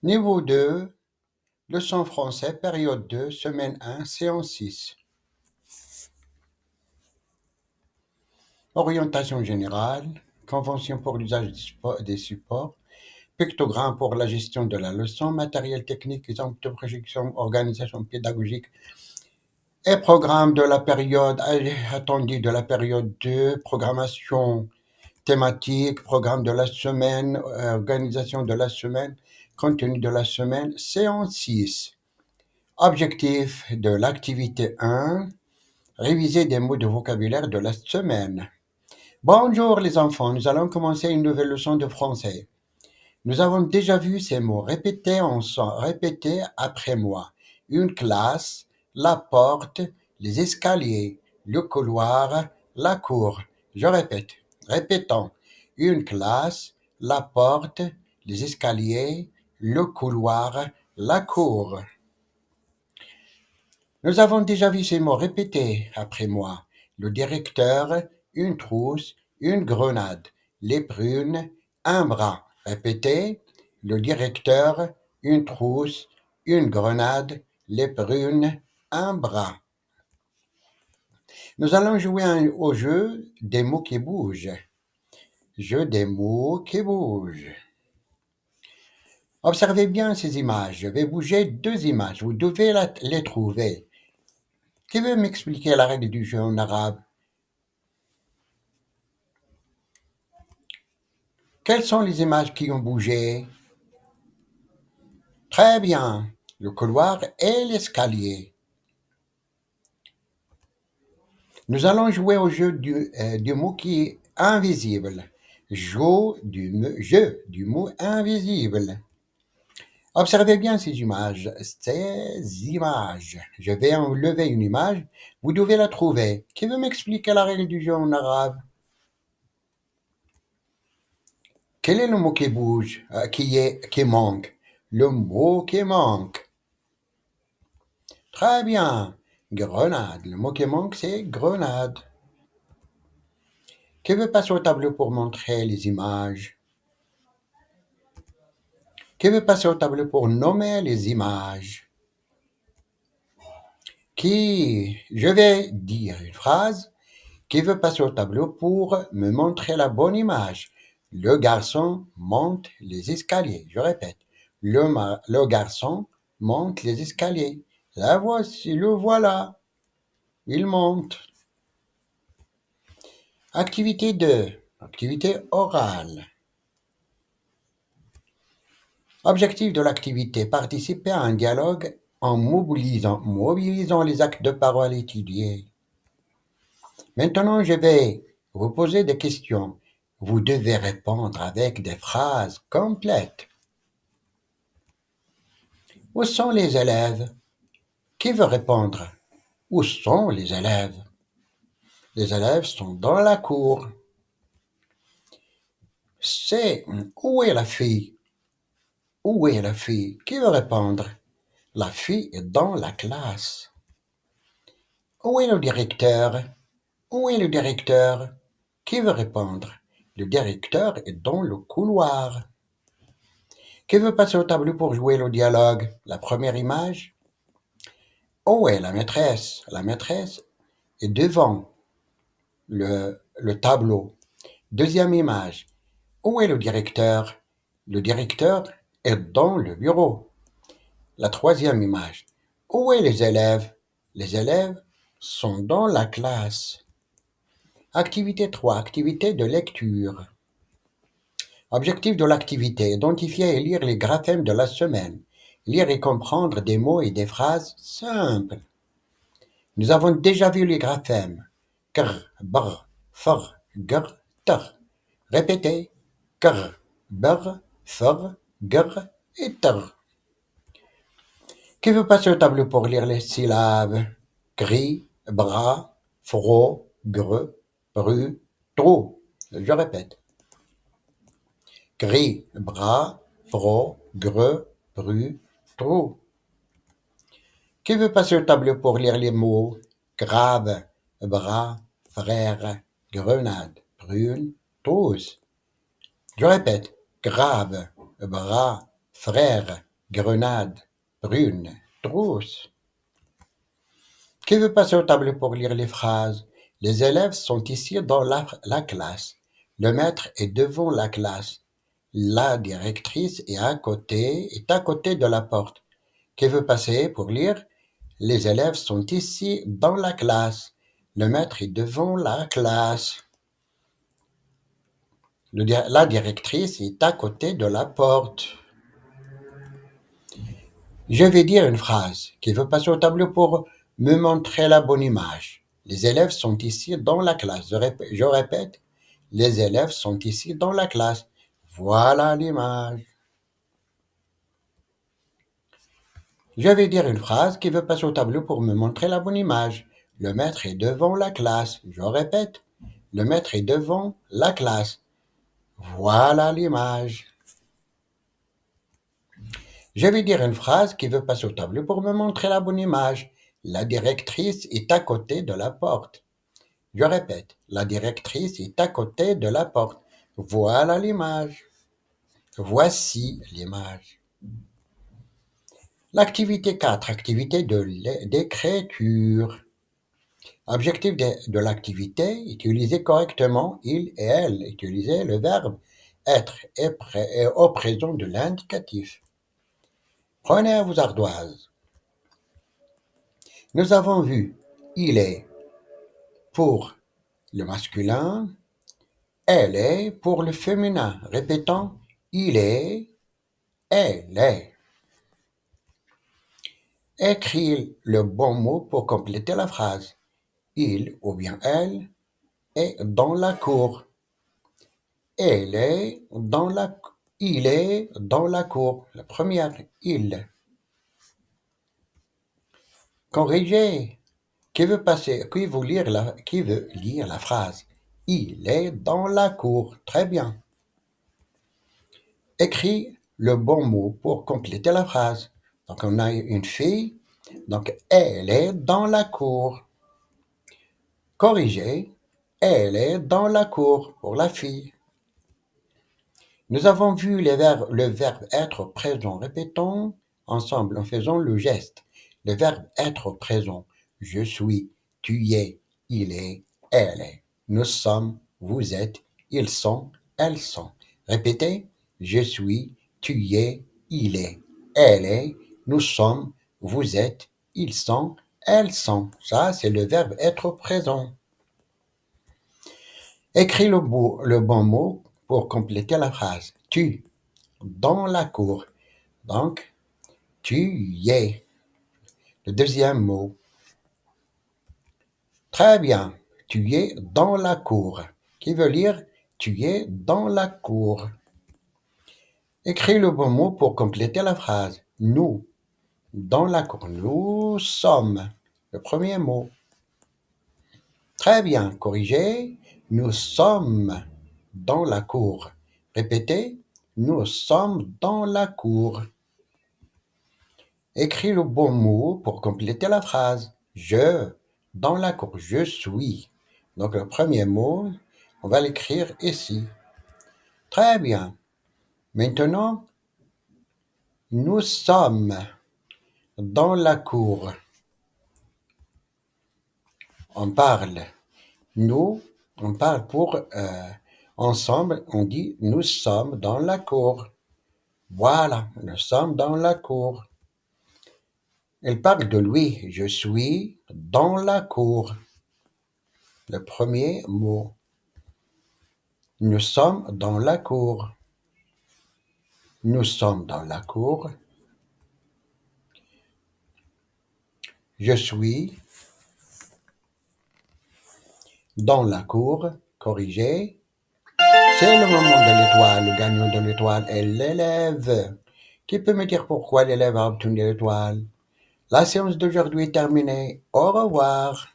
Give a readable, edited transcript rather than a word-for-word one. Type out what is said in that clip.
Niveau 2, leçon français, période 2, semaine 1, séance 6. Orientation générale, convention pour l'usage des supports, pictogramme pour la gestion de la leçon, matériel technique, exemple de projection, organisation pédagogique et programme de la période attendue de la période 2, programmation thématique, programme de la semaine, organisation de la semaine, contenu de la semaine, séance 6. Objectif de l'activité 1, réviser des mots de vocabulaire de la semaine. Bonjour les enfants, nous allons commencer une nouvelle leçon de français. Nous avons déjà vu ces mots. Répétez après moi. Une classe, la porte, les escaliers, le couloir, la cour. Je répète. Répétons. Une classe, la porte, les escaliers, le couloir, la cour. Nous avons déjà vu ces mots. Répétez après moi. Le directeur, une trousse, une grenade, les prunes, un bras. Répétez. Le directeur, une trousse, une grenade, les prunes, un bras. Nous allons jouer au jeu des mots qui bougent. Jeu des mots qui bougent. Observez bien ces images. Je vais bouger deux images. Vous devez les trouver. Qui veut m'expliquer la règle du jeu en arabe? Quelles sont les images qui ont bougé? Très bien. Le couloir et l'escalier. Nous allons jouer au jeu du mot qui est invisible. Jeu du mot invisible. Observez bien ces images. Je vais enlever une image. Vous devez la trouver. Qui veut m'expliquer la règle du jeu en arabe? Quel est le mot qui bouge, qui manque? Le mot qui manque. Très bien. Grenade. Le mot qui manque, c'est grenade. Qui veut passer au tableau pour montrer les images? Qui veut passer au tableau pour nommer les images? Je vais dire une phrase. Qui veut passer au tableau pour me montrer la bonne image? Le garçon monte les escaliers. Je répète. Le garçon monte les escaliers. La voici, le voilà. Il monte. Activité 2. Activité orale. Objectif de l'activité, participer à un dialogue en mobilisant les actes de parole étudiés. Maintenant, je vais vous poser des questions. Vous devez répondre avec des phrases complètes. Où sont les élèves? Qui veut répondre? Où sont les élèves? Les élèves sont dans la cour. Où est la fille? Où est la fille? Qui veut répondre? La fille est dans la classe. Où est le directeur? Où est le directeur? Qui veut répondre? Le directeur est dans le couloir. Qui veut passer au tableau pour jouer le dialogue? La première image. Où est la maîtresse? La maîtresse est devant le tableau. Deuxième image. Où est le directeur? Le directeur est dans le bureau. La troisième image. Où est les élèves? Les élèves sont dans la classe. Activité 3. Activité de lecture. Objectif de l'activité. Identifier et lire les graphèmes de la semaine. Lire et comprendre des mots et des phrases simples. Nous avons déjà vu les graphèmes. Kr, br, for, gr, tar. Répétez. Kr, br, for, gr et tar. Qui veut passer au tableau pour lire les syllabes? Gris, bras, fro, gre, bru, trou. Je répète. Gris, bras, fro, gre, bru, trou. Qui veut passer au tableau pour lire les mots? Grave, bras, frère, grenade, brune, trousse. Je répète. Grave, bras, frère, grenade, brune, trousse. Qui veut passer au tableau pour lire les phrases? Les élèves sont ici dans la classe. Le maître est devant la classe. La directrice est à côté de la porte. Qui veut passer pour lire? Les élèves sont ici dans la classe. Le maître est devant la classe. La directrice est à côté de la porte. Je vais dire une phrase. Qui veut passer au tableau pour me montrer la bonne image? Les élèves sont ici dans la classe. Je répète, les élèves sont ici dans la classe. Voilà l'image. Je vais dire une phrase. Qui veut passer au tableau pour me montrer la bonne image? Le maître est devant la classe. Je répète, le maître est devant la classe. Voilà l'image. Je vais dire une phrase. Qui veut passer au tableau pour me montrer la bonne image? La directrice est à côté de la porte. Je répète, la directrice est à côté de la porte. Voilà l'image. Voici l'image. L'activité 4, activité d'écriture. Objectif de l'activité, utiliser correctement il et elle. Utiliser le verbe être et au présent de l'indicatif. Prenez à vos ardoises. Nous avons vu il est pour le masculin, elle est pour le féminin. Répétons, il est, elle est. Écris le bon mot pour compléter la phrase. Il ou bien elle est dans la cour. Elle est dans la Il est dans la cour. La première, il. Corrigez. Qui veut lire la phrase? Il est dans la cour. Très bien. Écris le bon mot pour compléter la phrase. Donc, on a une fille. Donc, elle est dans la cour. Corrigez. Elle est dans la cour pour la fille. Nous avons vu le verbe être présent. Répétons ensemble en faisant le geste. Le verbe être présent. Je suis, tu y es, il est, elle est. Nous sommes, vous êtes, ils sont, elles sont. Répétez. Je suis, tu y es, il est, elle est. Nous sommes, vous êtes, ils sont, elles sont. Ça, c'est le verbe être présent. Écris le bon mot pour compléter la phrase. Tu, dans la cour. Donc, tu y es. Le deuxième mot. Très bien. Tu es dans la cour. Qui veut lire tu es dans la cour. Écris le bon mot pour compléter la phrase. Nous, dans la cour. Nous sommes. Le premier mot. Très bien. Corrigez. Nous sommes dans la cour. Répétez. Nous sommes dans la cour. Écris le bon mot pour compléter la phrase. Je, dans la cour, je suis. Donc le premier mot, on va l'écrire ici. Très bien. Maintenant, nous sommes dans la cour. On parle. Nous, on parle pour ensemble, on dit nous sommes dans la cour. Voilà, nous sommes dans la cour. Elle parle de lui. Je suis dans la cour. Le premier mot. Nous sommes dans la cour. Nous sommes dans la cour. Je suis dans la cour. Corrigé. C'est le moment de l'étoile. Le gagnant de l'étoile est l'élève. Qui peut me dire pourquoi l'élève a obtenu l'étoile? La séance d'aujourd'hui est terminée. Au revoir.